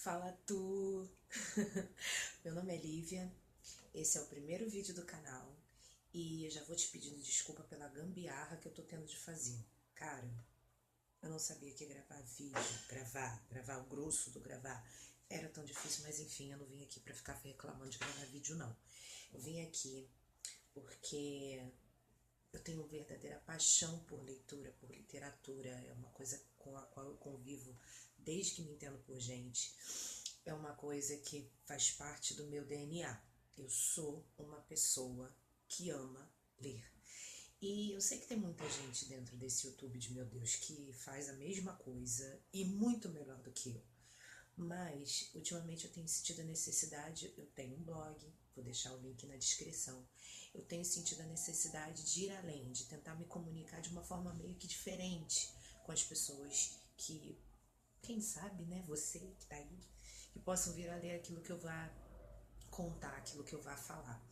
Fala tu! Meu nome é Lívia, esse é o primeiro vídeo do canal e eu já vou te pedindo desculpa pela gambiarra que eu tô tendo de fazer. Cara, eu não sabia que gravar vídeo, gravar o grosso do gravar era tão difícil, mas enfim, eu não vim aqui pra ficar reclamando de gravar vídeo não. Eu vim aqui porque eu tenho verdadeira paixão por leitura, por literatura, é uma coisa com a qual eu convivo desde que me entendo por gente. É uma coisa que faz parte do meu DNA. Eu sou uma pessoa que ama ler. E eu sei que tem muita gente dentro desse YouTube de meu Deus que faz a mesma coisa e muito melhor do que eu. Mas, ultimamente eu tenho sentido a necessidade, eu tenho um blog, vou deixar o link na descrição. Eu tenho sentido a necessidade de ir além, de tentar me comunicar de uma forma meio que diferente com as pessoas que, quem sabe, né, você que tá aí, que possam vir a ler aquilo que eu vá contar, aquilo que eu vá falar.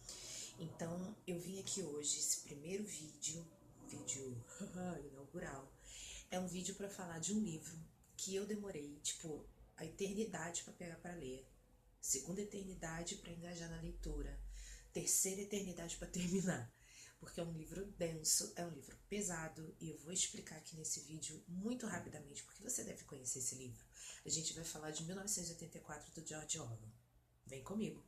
Então, eu vim aqui hoje, esse primeiro vídeo inaugural, é um vídeo para falar de um livro que eu demorei, tipo, a eternidade para pegar para ler, segunda eternidade para engajar na leitura, terceira eternidade para terminar, porque é um livro denso, é um livro pesado e eu vou explicar aqui nesse vídeo muito rapidamente, porque você deve conhecer esse livro. A gente vai falar de 1984 do George Orwell. Vem comigo!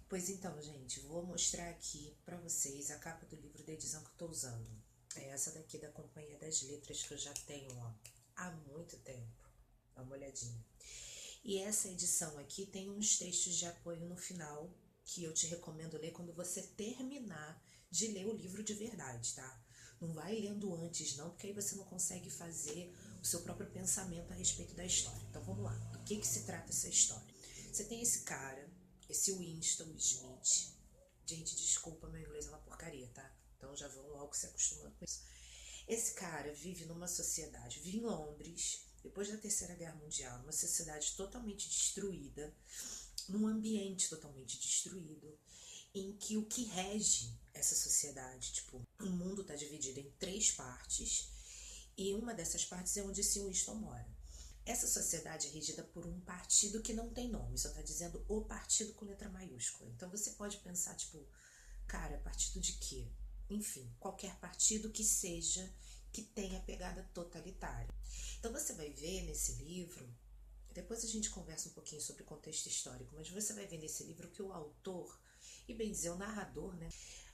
Pois então, gente, vou mostrar aqui pra vocês a capa do livro da edição que eu tô usando. É essa daqui da Companhia das Letras que eu já tenho, ó, há muito tempo. Dá uma olhadinha. E essa edição aqui tem uns textos de apoio no final que eu te recomendo ler quando você terminar de ler o livro de verdade, tá? Não vai lendo antes não, porque aí você não consegue fazer o seu próprio pensamento a respeito da história. Então vamos lá, do que se trata essa história? Você tem esse cara, esse Winston Smith. Gente, desculpa, meu inglês é uma porcaria, tá? Então já vão logo se acostumando com isso. Esse cara vive numa sociedade, vive em Londres, depois da Terceira Guerra Mundial, numa sociedade totalmente destruída, num ambiente totalmente destruído, em que o que rege essa sociedade, tipo, o mundo está dividido em três partes, e uma dessas partes é onde esse Winston mora. Essa sociedade é regida por um partido que não tem nome, só está dizendo o partido com letra maiúscula. Então você pode pensar, tipo, cara, partido de quê? Enfim, qualquer partido que seja, que tenha pegada totalitária. Então você vai ver nesse livro, depois a gente conversa um pouquinho sobre o contexto histórico, mas você vai ver nesse livro que o autor, e bem dizer, o narrador, né,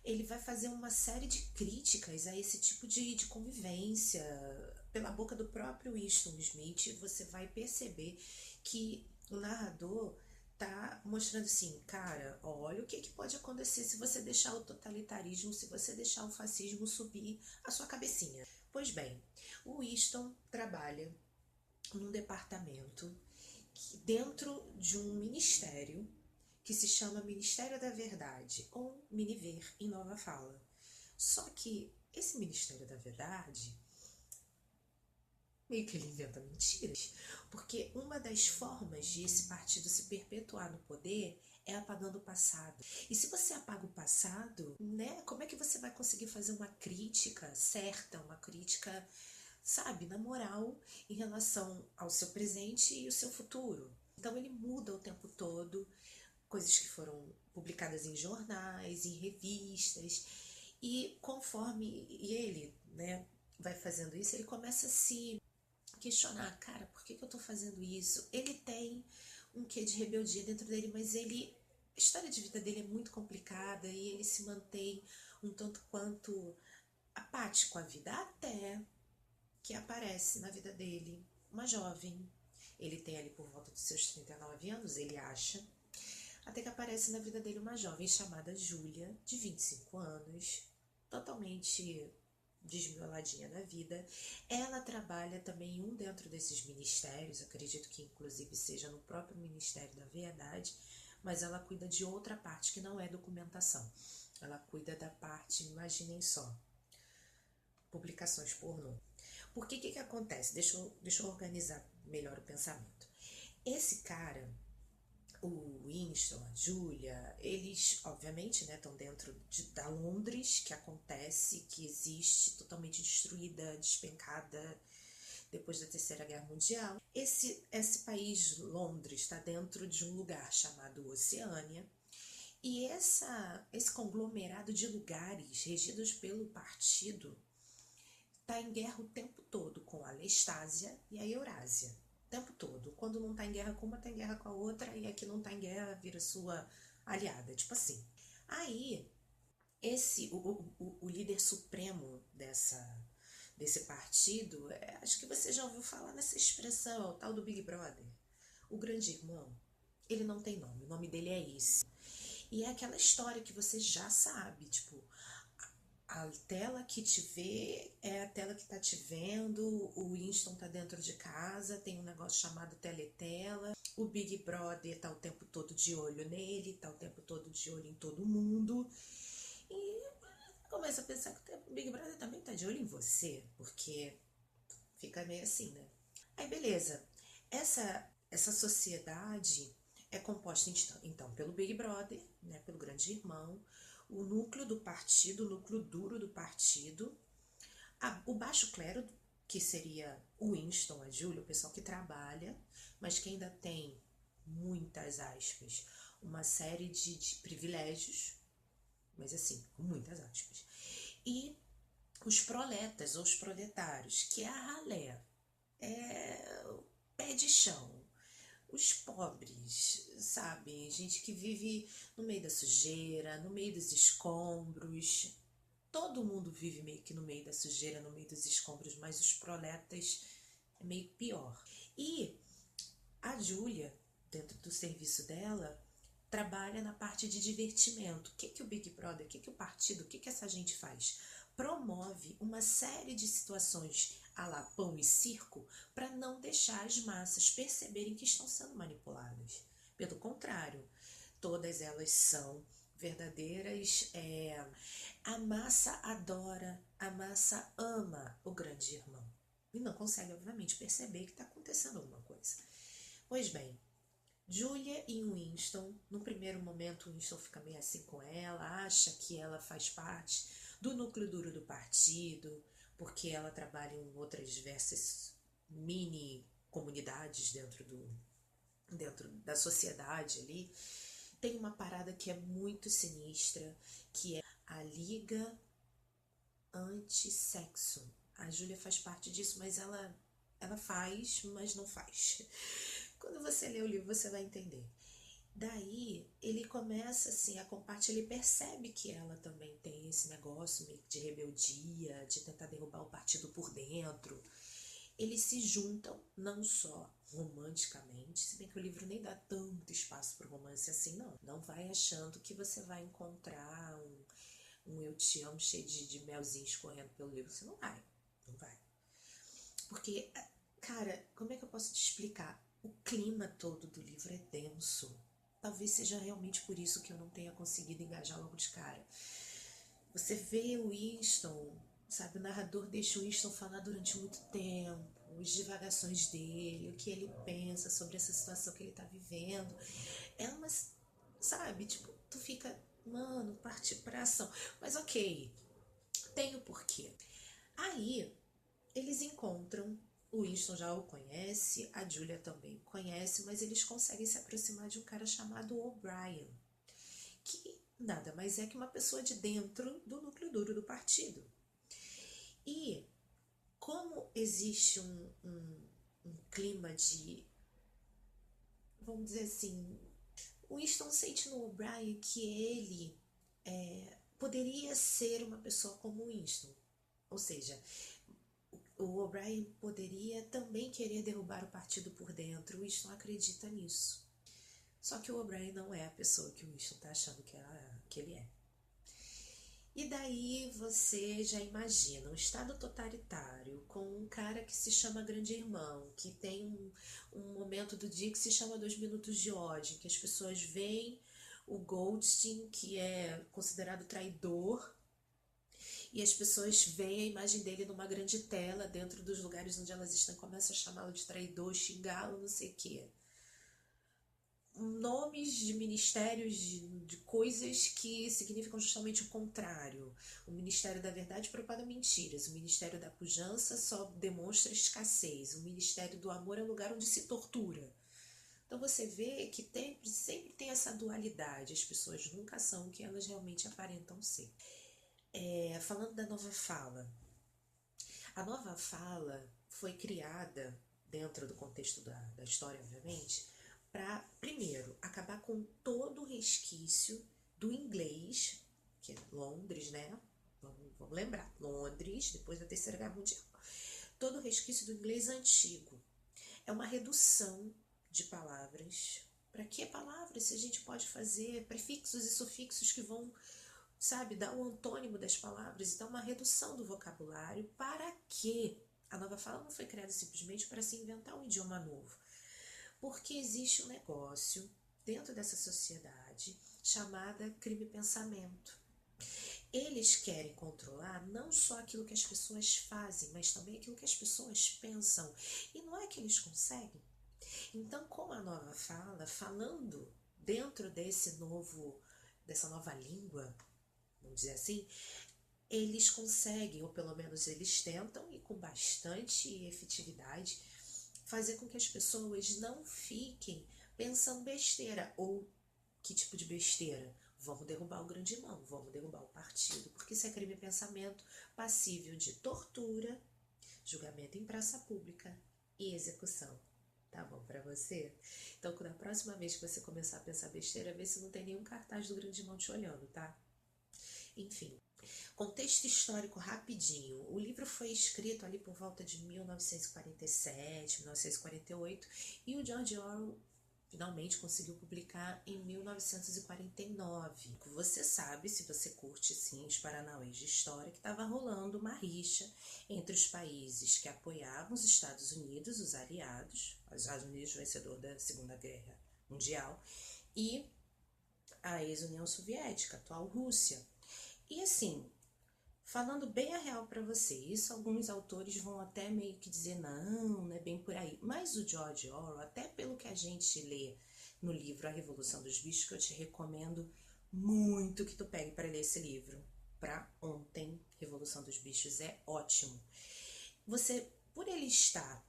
ele vai fazer uma série de críticas a esse tipo de convivência. Pela boca do próprio Winston Smith, você vai perceber que o narrador tá mostrando assim, cara, olha o que pode acontecer se você deixar o totalitarismo, se você deixar o fascismo subir a sua cabecinha. Pois bem, o Winston trabalha num departamento dentro de um ministério que se chama Ministério da Verdade, ou Miniver em Nova Fala. Só que esse Ministério da Verdade, meio que ele inventa mentiras, porque uma das formas de esse partido se perpetuar no poder é apagando o passado. E se você apaga o passado, né, como é que você vai conseguir fazer uma crítica certa, uma crítica, sabe, na moral, em relação ao seu presente e o seu futuro? Então ele muda o tempo todo, coisas que foram publicadas em jornais, em revistas, e conforme ele, né, vai fazendo isso, ele começa a se questionar, cara, por que eu tô fazendo isso? Ele tem um quê de rebeldia dentro dele, mas ele, a história de vida dele é muito complicada e ele se mantém um tanto quanto apático à vida, até que aparece na vida dele uma jovem. Ele tem ali por volta dos seus 39 anos, ele acha, até que aparece na vida dele uma jovem chamada Júlia, de 25 anos, totalmente desmioladinha da vida. Ela trabalha também em um dentro desses ministérios, acredito que inclusive seja no próprio Ministério da Verdade, mas ela cuida de outra parte que não é documentação. Ela cuida da parte, imaginem só, publicações pornô. Porque que acontece? Deixa eu organizar melhor o pensamento. Esse cara, o Winston, a Julia, eles, obviamente, né, estão dentro da Londres, que acontece, que existe, totalmente destruída, despencada depois da Terceira Guerra Mundial. Esse país, Londres, está dentro de um lugar chamado Oceânia, e esse conglomerado de lugares regidos pelo partido está em guerra o tempo todo com a Lestásia e a Eurásia. O tempo todo. Quando não está em guerra com uma, está em guerra com a outra, e a que não está em guerra vira sua aliada. Tipo assim. Aí, o líder supremo desse partido, acho que você já ouviu falar nessa expressão, o tal do Big Brother. O grande irmão, ele não tem nome, o nome dele é esse. E é aquela história que você já sabe, tipo, a tela que te vê é a tela que tá te vendo, o Winston tá dentro de casa, tem um negócio chamado teletela, o Big Brother tá o tempo todo de olho nele, tá o tempo todo de olho em todo mundo, e começa a pensar que o Big Brother também tá de olho em você, porque fica meio assim, né? Aí beleza, essa sociedade é composta então pelo Big Brother, né, pelo grande irmão, o núcleo do partido, o núcleo duro do partido, o baixo clero, que seria o Winston, a Julia, o pessoal que trabalha, mas que ainda tem, muitas aspas, uma série de privilégios, mas assim, com muitas aspas. E os proletas, ou os proletários, que é a ralé, é o pé de chão, os pobres, sabe? Gente que vive no meio da sujeira, no meio dos escombros. Todo mundo vive meio que no meio da sujeira, no meio dos escombros, mas os proletas é meio pior. E a Júlia, dentro do serviço dela, trabalha na parte de divertimento. O que o Big Brother, o que o partido, o que essa gente faz? Promove uma série de situações à la pão e circo para não deixar as massas perceberem que estão sendo manipuladas. Pelo contrário, todas elas são verdadeiras. A massa adora, a massa ama o grande irmão. E não consegue, obviamente, perceber que está acontecendo alguma coisa. Pois bem, Julia e Winston, no primeiro momento, Winston fica meio assim com ela, acha que ela faz parte do núcleo duro do partido, porque ela trabalha em outras diversas mini comunidades dentro da sociedade ali. Tem uma parada que é muito sinistra, que é a Liga Anti-Sexo. A Julia faz parte disso, mas ela faz, mas não faz. Quando você lê o livro, você vai entender. Daí, ele começa assim a compartilhar, ele percebe que ela também tem esse negócio meio de rebeldia, de tentar derrubar o partido por dentro. Eles se juntam, não só romanticamente, se bem que o livro nem dá tanto espaço para o romance assim, não. Não vai achando que você vai encontrar um eu te amo cheio de melzinho escorrendo pelo livro. Você não vai, não vai. Porque, cara, como é que eu posso te explicar? O clima todo do livro é denso. Talvez seja realmente por isso que eu não tenha conseguido engajar logo de cara. Você vê o Winston, sabe, o narrador deixa o Winston falar durante muito tempo, as divagações dele, o que ele pensa sobre essa situação que ele tá vivendo. É uma, sabe, tipo, tu fica, mano, partir pra ação. Mas ok, tem o porquê. Aí, eles encontram, o Winston já o conhece, a Julia também conhece, mas eles conseguem se aproximar de um cara chamado O'Brien, que nada mais é que uma pessoa de dentro do núcleo duro do partido. E como existe um clima de, vamos dizer assim, o Winston sente no O'Brien que ele poderia ser uma pessoa como o Winston. Ou seja, o O'Brien poderia também querer derrubar o partido por dentro. O Winston acredita nisso. Só que o O'Brien não é a pessoa que o Winston está achando que ele é. E daí você já imagina um estado totalitário com um cara que se chama Grande Irmão, que tem um momento do dia que se chama 2 minutos de ódio, que as pessoas veem o Goldstein, que é considerado traidor, e as pessoas veem a imagem dele numa grande tela dentro dos lugares onde elas estão e começam a chamá-lo de traidor, xingá-lo, não sei o quê. nomes de ministérios, de coisas que significam justamente o contrário. O Ministério da Verdade propaga mentiras, o Ministério da Pujança só demonstra escassez, o Ministério do Amor é o lugar onde se tortura. Então você vê que sempre tem essa dualidade, as pessoas nunca são o que elas realmente aparentam ser. Falando da nova fala, a nova fala foi criada dentro do contexto da história, obviamente, para, primeiro, acabar com todo o resquício do inglês, que é Londres, né? Vamos lembrar, Londres, depois da Terceira Guerra Mundial. Todo o resquício do inglês antigo. É uma redução de palavras. Para que palavras se a gente pode fazer prefixos e sufixos que vão, sabe, dar o antônimo das palavras e dar uma redução do vocabulário? Para quê? A nova fala não foi criada simplesmente para se inventar um idioma novo. Porque existe um negócio dentro dessa sociedade chamada crime-pensamento. Eles querem controlar não só aquilo que as pessoas fazem, mas também aquilo que as pessoas pensam. E não é que eles conseguem. Então, com a nova fala, falando dentro dessa nova língua, vamos dizer assim, eles conseguem, ou pelo menos eles tentam, e com bastante efetividade, fazer com que as pessoas não fiquem pensando besteira. Ou que tipo de besteira? Vamos derrubar o grande irmão, vamos derrubar o partido, porque isso é crime e pensamento passível de tortura, julgamento em praça pública e execução. Tá bom pra você? Então, da próxima vez que você começar a pensar besteira, vê se não tem nenhum cartaz do grande irmão te olhando, tá? Enfim, contexto histórico rapidinho. O livro foi escrito ali por volta de 1947, 1948 e o George Orwell finalmente conseguiu publicar em 1949. Você sabe, se você curte sim os paranauês de história, que estava rolando uma rixa entre os países que apoiavam os Estados Unidos, os aliados, os Estados Unidos vencedor da Segunda Guerra Mundial, e a ex-União Soviética, a atual Rússia. E assim, falando bem a real para você, isso alguns autores vão até meio que dizer não é bem por aí. Mas o George Orwell, até pelo que a gente lê no livro A Revolução dos Bichos, que eu te recomendo muito que tu pegue para ler esse livro. Para ontem, Revolução dos Bichos é ótimo. Você, por ele estar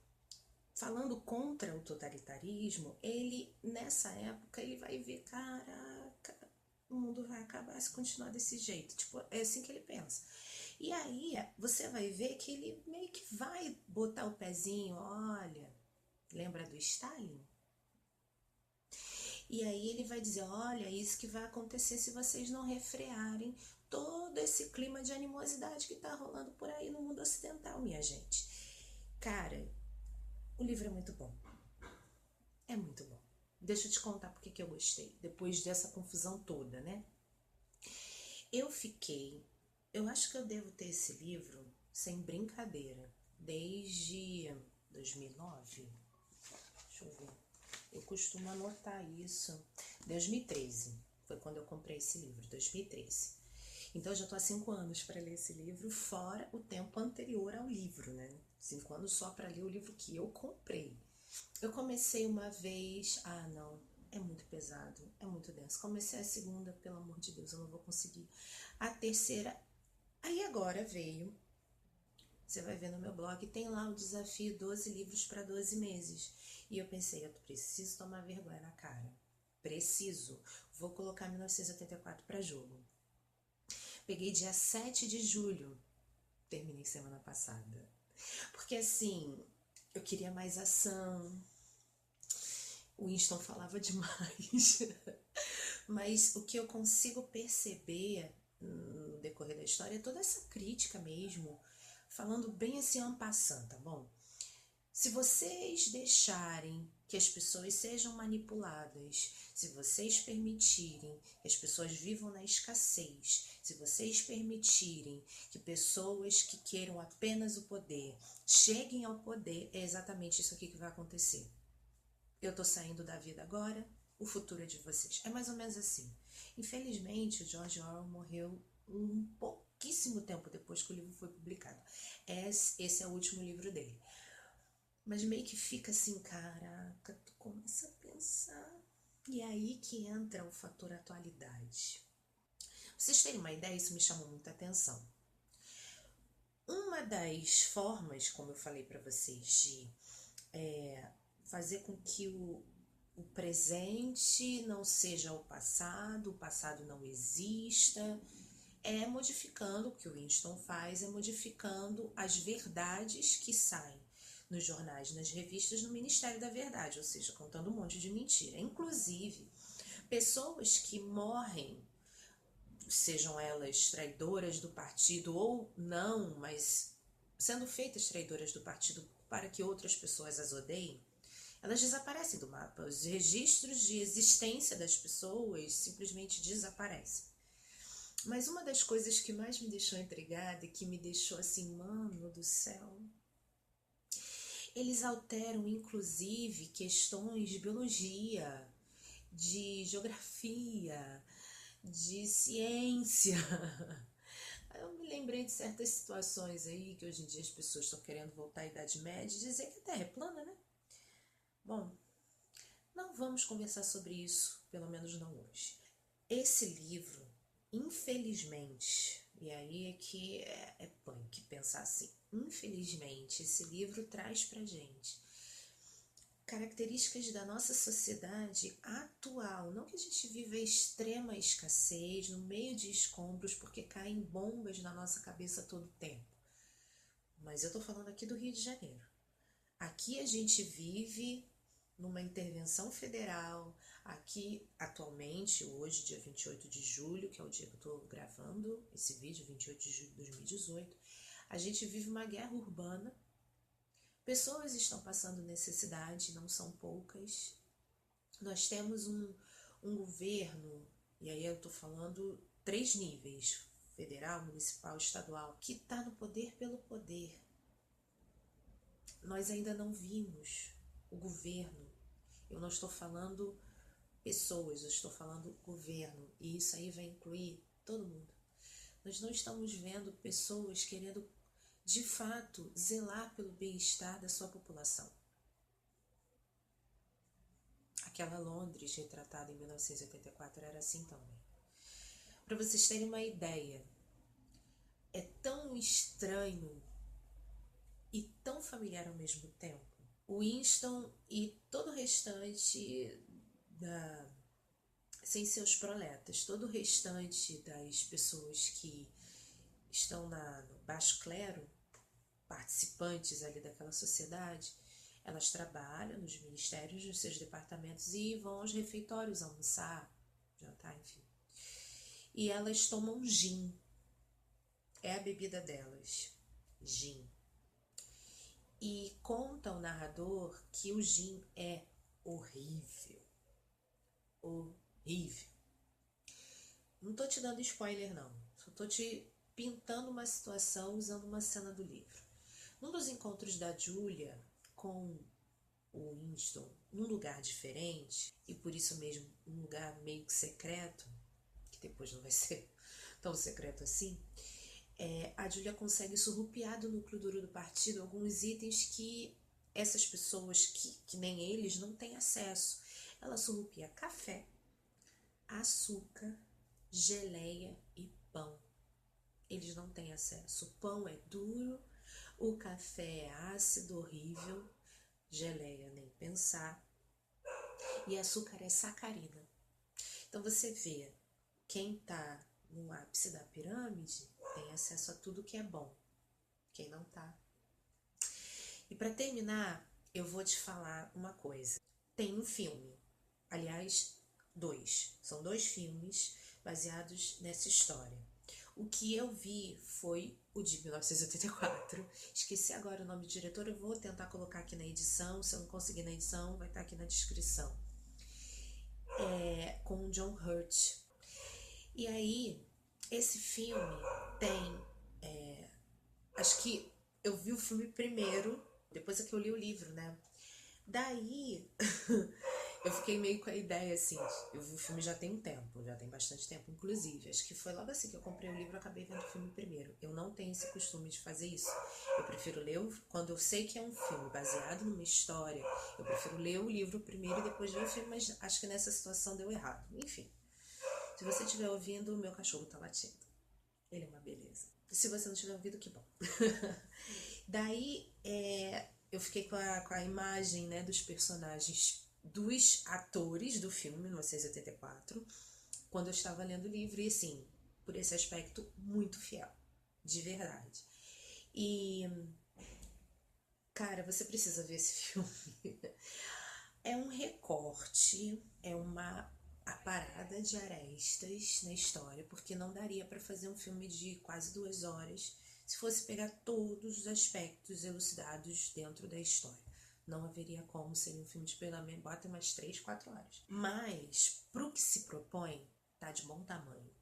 falando contra o totalitarismo, ele, nessa época, ele vai ver, caraca, o mundo vai acabar se continuar desse jeito. Tipo, é assim que ele pensa. E aí, você vai ver que ele meio que vai botar o pezinho, olha, lembra do Stalin? E aí ele vai dizer, olha, isso que vai acontecer se vocês não refrearem todo esse clima de animosidade que tá rolando por aí no mundo ocidental, minha gente. Cara, o livro é muito bom. É muito bom. Deixa eu te contar porque que eu gostei, depois dessa confusão toda, né? Eu acho que eu devo ter esse livro, sem brincadeira, desde 2009. Deixa eu ver. Eu costumo anotar isso. 2013 foi quando eu comprei esse livro, 2013. Então eu já tô há 5 anos para ler esse livro, fora o tempo anterior ao livro, né? 5 anos só para ler o livro que eu comprei. Eu comecei uma vez, não, é muito pesado, é muito denso. Comecei a segunda, pelo amor de Deus, eu não vou conseguir. A terceira, aí agora veio, você vai ver no meu blog, tem lá o desafio 12 livros para 12 meses. E eu pensei, eu preciso tomar vergonha na cara. Preciso. Vou colocar 1984 para jogo. Peguei dia 7 de julho. Terminei semana passada. Porque assim, eu queria mais ação. O Winston falava demais. Mas o que eu consigo perceber no decorrer da história é toda essa crítica mesmo, falando bem assim en passant, tá bom? Se vocês deixarem que as pessoas sejam manipuladas, se vocês permitirem que as pessoas vivam na escassez, se vocês permitirem que pessoas que queiram apenas o poder cheguem ao poder, é exatamente isso aqui que vai acontecer. Eu tô saindo da vida agora, o futuro é de vocês. É mais ou menos assim. Infelizmente, o George Orwell morreu um pouquíssimo tempo depois que o livro foi publicado. Esse é o último livro dele. Mas meio que fica assim, caraca, tu começa a pensar. E é aí que entra o fator atualidade. Pra vocês terem uma ideia, isso me chamou muita atenção. Uma das formas, como eu falei para vocês, de fazer com que o presente não seja o passado não exista, é modificando, o que o Winston faz é modificando as verdades que saem nos jornais, nas revistas, no Ministério da Verdade, ou seja, contando um monte de mentira. Inclusive, pessoas que morrem, sejam elas traidoras do partido ou não, mas sendo feitas traidoras do partido para que outras pessoas as odeiem, elas desaparecem do mapa. Os registros de existência das pessoas simplesmente desaparecem. Mas uma das coisas que mais me deixou intrigada e que me deixou assim, mano do céu, eles alteram inclusive questões de biologia, de geografia, de ciência. Eu me lembrei de certas situações aí que hoje em dia as pessoas estão querendo voltar à Idade Média e dizer que a Terra é plana, né? Bom, não vamos conversar sobre isso, pelo menos não hoje. Esse livro, infelizmente, e aí é que é punk pensar assim, infelizmente esse livro traz pra gente características da nossa sociedade atual. Não que a gente viva extrema escassez, no meio de escombros, porque caem bombas na nossa cabeça todo o tempo. Mas eu tô falando aqui do Rio de Janeiro. Aqui a gente vive numa intervenção federal. Aqui, atualmente, hoje, dia 28 de julho, que é o dia que eu tô gravando esse vídeo, 28 de julho de 2018, a gente vive uma guerra urbana. Pessoas estão passando necessidade, não são poucas. Nós temos um governo, e aí eu estou falando 3 níveis, federal, municipal, estadual, que está no poder pelo poder. Nós ainda não vimos o governo. Eu não estou falando pessoas, eu estou falando governo. E isso aí vai incluir todo mundo. Nós não estamos vendo pessoas querendo de fato zelar pelo bem-estar da sua população. Aquela Londres retratada em 1984 era assim também. Para vocês terem uma ideia, é tão estranho e tão familiar ao mesmo tempo. O Winston e todo o restante sem seus proletas, todo o restante das pessoas que estão no baixo clero, participantes ali daquela sociedade, elas trabalham nos ministérios, nos seus departamentos e vão aos refeitórios almoçar, jantar, enfim. E elas tomam gin. É a bebida delas, gin. E conta o narrador que o gin é horrível. Horrível. Não tô te dando spoiler, não. Só tô te pintando uma situação usando uma cena do livro. Num dos encontros da Julia com o Winston, num lugar diferente, e por isso mesmo um lugar meio que secreto, que depois não vai ser tão secreto assim, a Julia consegue surrupiar do núcleo duro do partido alguns itens que essas pessoas, que nem eles, não têm acesso. Ela surrupia café, açúcar, geleia e pão. Eles não têm acesso. O pão é duro, o café é ácido, horrível, geleia nem pensar, e açúcar é sacarina. Então você vê, quem está no ápice da pirâmide tem acesso a tudo que é bom, quem não tá. E para terminar, eu vou te falar uma coisa. Tem um filme, aliás, são 2 filmes baseados nessa história. O que eu vi foi o de 1984. Esqueci agora o nome do diretor, eu vou tentar colocar aqui na edição. Se eu não conseguir na edição, vai estar aqui na descrição. Com o John Hurt. E aí, esse filme tem... acho que eu vi o filme primeiro, depois é que eu li o livro, né? Daí, Eu fiquei meio com a ideia, assim, eu vi o filme já tem um tempo, já tem bastante tempo, inclusive. Acho que foi logo assim que eu comprei o livro, eu acabei vendo o filme primeiro. Eu não tenho esse costume de fazer isso. Eu prefiro ler, quando eu sei que é um filme baseado numa história, eu prefiro ler o livro primeiro e depois ver o filme, mas acho que nessa situação deu errado. Enfim, se você estiver ouvindo, o meu cachorro tá latindo. Ele é uma beleza. Se você não tiver ouvido, que bom. Daí, eu fiquei com a imagem, né, dos personagens, dos atores do filme 1984, quando eu estava lendo o livro, e assim, por esse aspecto, muito fiel, de verdade. E, cara, você precisa ver esse filme. É um recorte, é uma a parada de arestas na história, porque não daria para fazer um filme de quase 2 horas se fosse pegar todos os aspectos elucidados dentro da história. Não haveria como, seria um filme de pelo menos, bota umas 3, 4 horas. Mas, pro que se propõe, tá de bom tamanho.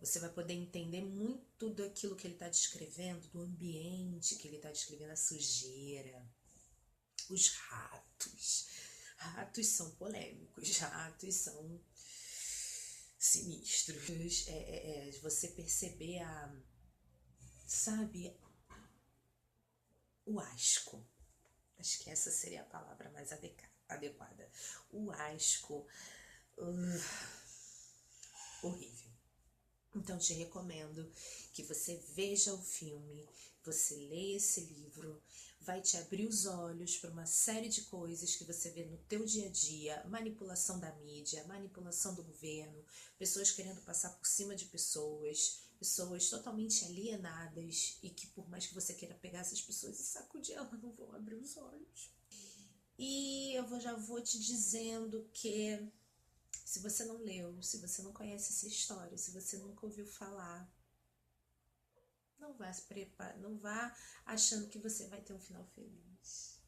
Você vai poder entender muito daquilo que ele está descrevendo, do ambiente que ele está descrevendo, a sujeira, os ratos. Ratos são polêmicos, ratos são sinistros. Você perceber sabe, o asco. Acho que essa seria a palavra mais adequada. O asco. Horrível. Então te recomendo que você veja o filme, você leia esse livro, vai te abrir os olhos para uma série de coisas que você vê no teu dia a dia, manipulação da mídia, manipulação do governo, pessoas querendo passar por cima de pessoas, pessoas totalmente alienadas e que por mais que você queira pegar essas pessoas e sacudir, elas não vão abrir os olhos. E eu já vou te dizendo que se você não leu, se você não conhece essa história, se você nunca ouviu falar, não vá se preparar, não vá achando que você vai ter um final feliz.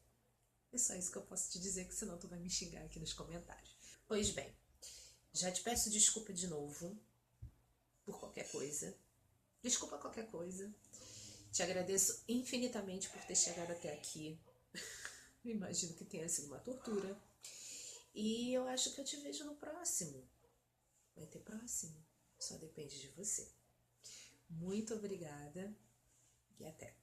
É só isso que eu posso te dizer, que senão tu vai me xingar aqui nos comentários. Pois bem, já te peço desculpa de novo por qualquer coisa. Desculpa qualquer coisa. Te agradeço infinitamente por ter chegado até aqui. Imagino que tenha sido uma tortura. E eu acho que eu te vejo no próximo. Vai ter próximo. Só depende de você. Muito obrigada e até!